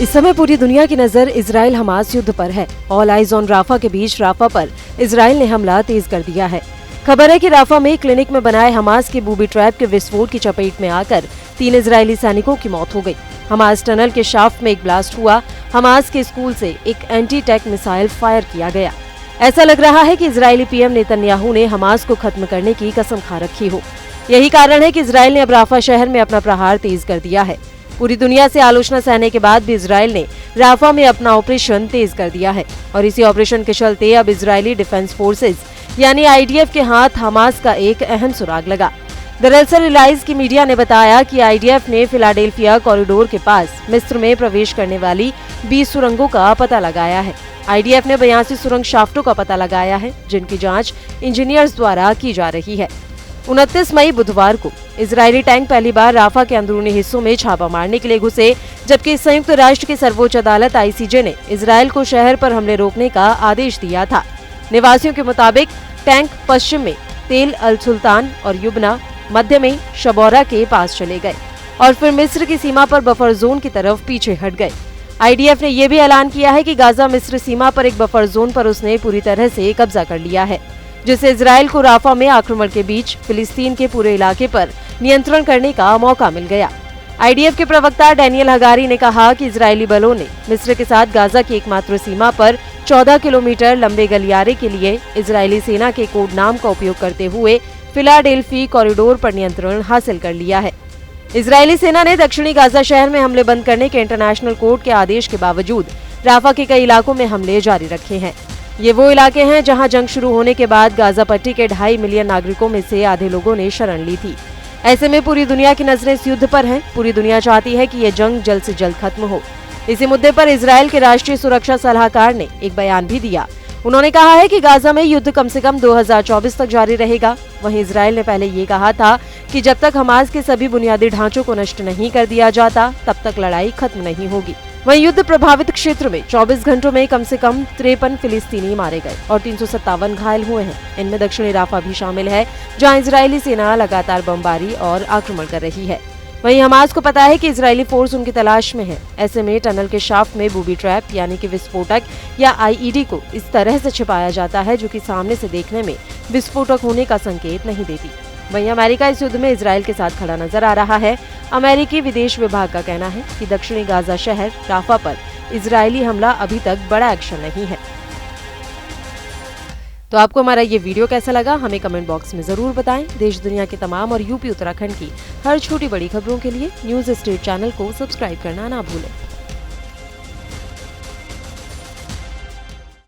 इस समय पूरी दुनिया की नजर इजराइल हमास युद्ध पर है। ऑल आइज ऑन राफा के बीच राफा पर इजराइल ने हमला तेज कर दिया है। खबर है कि राफा में क्लिनिक में बनाए हमास के बूबी ट्रैप के विस्फोट की चपेट में आकर 3 इजरायली सैनिकों की मौत हो गई। हमास टनल के शाफ्ट में एक ब्लास्ट हुआ। हमास के स्कूल से एक एंटी टैंक मिसाइल फायर किया गया। ऐसा लग रहा है कि इजरायली पीएम नेतन्याहू ने हमास को खत्म करने की कसम खा रखी हो। यही कारण है कि इजराइल ने अब राफा शहर में अपना प्रहार तेज कर दिया है। पूरी दुनिया से आलोचना सहने के बाद भी इजराइल ने राफा में अपना ऑपरेशन तेज कर दिया है और इसी ऑपरेशन के चलते अब इजरायली डिफेंस फोर्सेज यानी आईडीएफ के हाथ हमास का एक अहम सुराग लगा। दरअसल रिलाइज की मीडिया ने बताया कि आईडीएफ ने फिलाडेल्फिया कॉरिडोर के पास मिस्र में प्रवेश करने वाली 20 सुरंगों का पता लगाया है। आईडीएफ ने 82 सुरंग शाफ्टों का पता लगाया है, जिनकी जांच इंजीनियर्स द्वारा की जा रही है। 29 मई बुधवार को इजरायली टैंक पहली बार राफा के अंदरूनी हिस्सों में छापा मारने के लिए घुसे, जबकि संयुक्त राष्ट्र की सर्वोच्च अदालत आईसीजे ने इजराइल को शहर पर हमले रोकने का आदेश दिया था। निवासियों के मुताबिक टैंक पश्चिम में तेल अल सुल्तान और युबना, मध्य में शबौरा के पास चले गए और फिर मिस्र की सीमा पर बफर जोन की तरफ पीछे हट गए। आईडीएफ ने यह भी ऐलान किया है कि गाजा मिस्र सीमा पर एक बफर जोन पर उसने पूरी तरह से कब्जा कर लिया है, जिससे इजराइल को राफा में आक्रमण के बीच फिलिस्तीन के पूरे इलाके पर नियंत्रण करने का मौका मिल गया। आईडीएफ के प्रवक्ता डैनियल हगारी ने कहा कि इजरायली बलों ने मिस्र के साथ गाजा की एकमात्र सीमा पर 14 किलोमीटर लंबे गलियारे के लिए इजरायली सेना के कोड नाम का उपयोग करते हुए फिलाडेल्फी कॉरिडोर पर नियंत्रण हासिल कर लिया है। इजरायली सेना ने दक्षिणी गाजा शहर में हमले बंद करने के इंटरनेशनल कोर्ट के आदेश के बावजूद राफा के कई इलाकों में हमले जारी रखे हैं। ये वो इलाके हैं जहां जंग शुरू होने के बाद गाजा पट्टी के 2.5 मिलियन नागरिकों में से आधे लोगों ने शरण ली थी। ऐसे में पूरी दुनिया की नजरें इस युद्ध पर हैं। पूरी दुनिया चाहती है कि ये जंग जल्द से जल्द खत्म हो। इसी मुद्दे पर इजराइल के राष्ट्रीय सुरक्षा सलाहकार ने एक बयान भी दिया। उन्होंने कहा है कि गाजा में युद्ध कम से कम 2024 तक जारी रहेगा। वहीं इजराइल ने पहले ये कहा था कि जब तक हमास के सभी बुनियादी ढांचों को नष्ट नहीं कर दिया जाता, तब तक लड़ाई खत्म नहीं होगी। वहीं युद्ध प्रभावित क्षेत्र में 24 घंटों में कम से कम 53 फिलिस्तीनी मारे गए और 357 घायल हुए हैं। इनमें दक्षिणी राफा भी शामिल है, जहां इजरायली सेना लगातार बमबारी और आक्रमण कर रही है। वहीं हमास को पता है कि इजरायली फोर्स उनकी तलाश में है। ऐसे में टनल के शाफ्ट में बूबी ट्रैप यानी कि विस्फोटक या आईईडी को इस तरह से छिपाया जाता है जो कि सामने से देखने में विस्फोटक होने का संकेत नहीं देती। वहीं अमेरिका इस युद्ध में इजराइल के साथ खड़ा नजर आ रहा है। अमेरिकी विदेश विभाग का कहना है कि दक्षिणी गाजा शहर राफा पर इजरायली हमला अभी तक बड़ा एक्शन नहीं है। तो आपको हमारा ये वीडियो कैसा लगा, हमें कमेंट बॉक्स में जरूर बताएं। देश दुनिया के तमाम और यूपी उत्तराखंड की हर छोटी बड़ी खबरों के लिए न्यूज स्टेट चैनल को सब्सक्राइब करना ना भूलें।